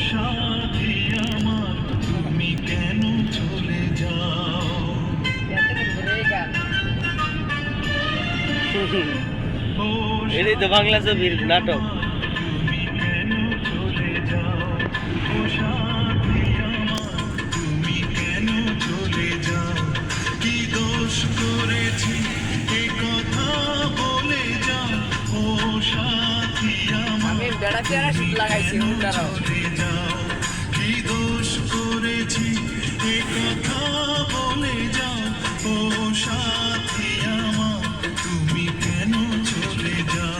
সাথী আমার তুমি কেন চলে যাও এটাই তো বাংলা ছবির নাটক। তুমি কেন চলে যাও ও সাথী আমার তুমি কেন চলে যাও কি দোষ করেছি এ কথা বলে যাও ও সাথী আমার আমি বেড়া পেয়ারা শীত লাগাইছি হুন্ডারাও চলে যাও কি দোষ করেছি এ কথা বলে যাও ও সাথী আমার তুমি কেন চলে যাও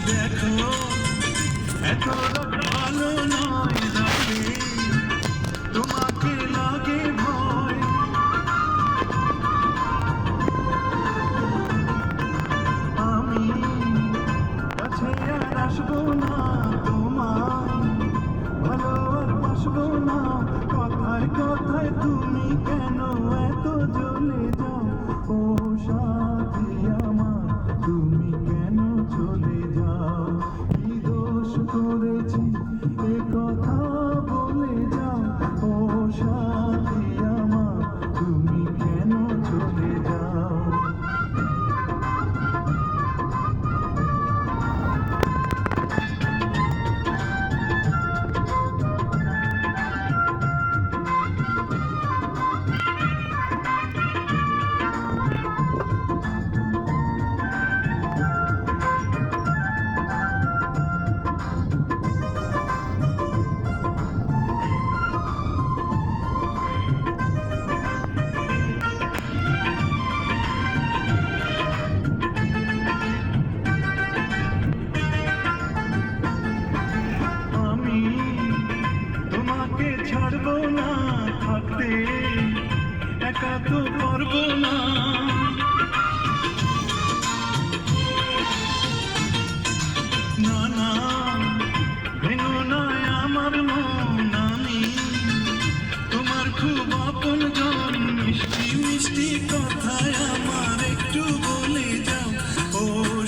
দেখো এত ভালো নয় রাতে তোমাকে লাগে ভয় আমি কাছে আর আসবো না তোমার ভালো আর বাসবো না কথায় কথায় তুমি কেন এত জ্বলে যাও ও সাথী আমার তুমি কেন চলে যাও কি দোষ করেছি এ কথা বলে যাও ও সাথী আমার তুমি কেন চলে যাও আমি তোমাকে ছাড়বো না থাকতে একা তো পারবো না না না ভেঙো না আমার মন আমি তোমার খুব আপন জন মিষ্টি মিষ্টি কথায় আমার একটু বলে যাও ও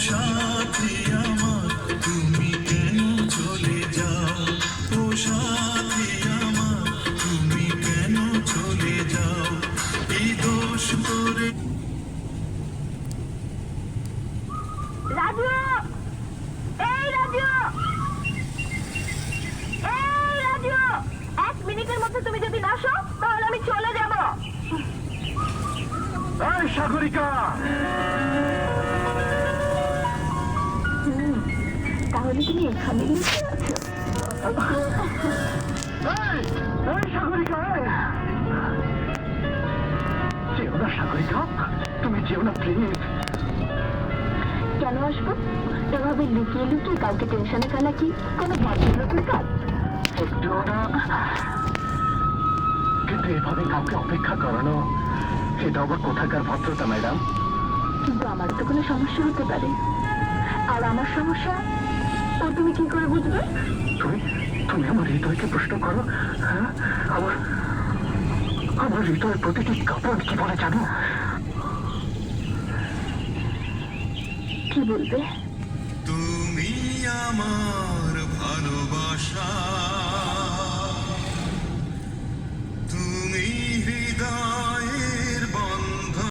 সাথী আমার তুমি কেন চলে যাও ও সাথী আমার তুমি কেন চলে যাও এই দোষ করে রাজু এই রাজু এই রাজু 1 মিনিটের মধ্যে তুমি যদি না আসো তাহলে আমি চলে যাব এই সাগরিকা তাহলে তুমি এখানে বসে আছো এই সাগরিকা যেও না সাগরিকা তুমি যেও না প্লিজ কেন আসবো এভাবে লুকিয়ে লুকিয়ে কাউকে টেনশনে ফেলা কি কোনো ভদ্রলোকের কাজ একটুও না কিন্তু এভাবে কাউকে অপেক্ষা করানো এটা আবার কোথাকার ভদ্রতা ম্যাডাম কিন্তু আমার তো কোনো সমস্যা হতে পারে আর আমার সমস্যা ও তুমি কি করে বুঝবে তুমি তুমি আমার হৃদয়কে প্রশ্ন করো হ্যাঁ আমার আমার হৃদয়ের প্রতিটি কাপড় কি বলে জানো কি বলবে তুমি আমার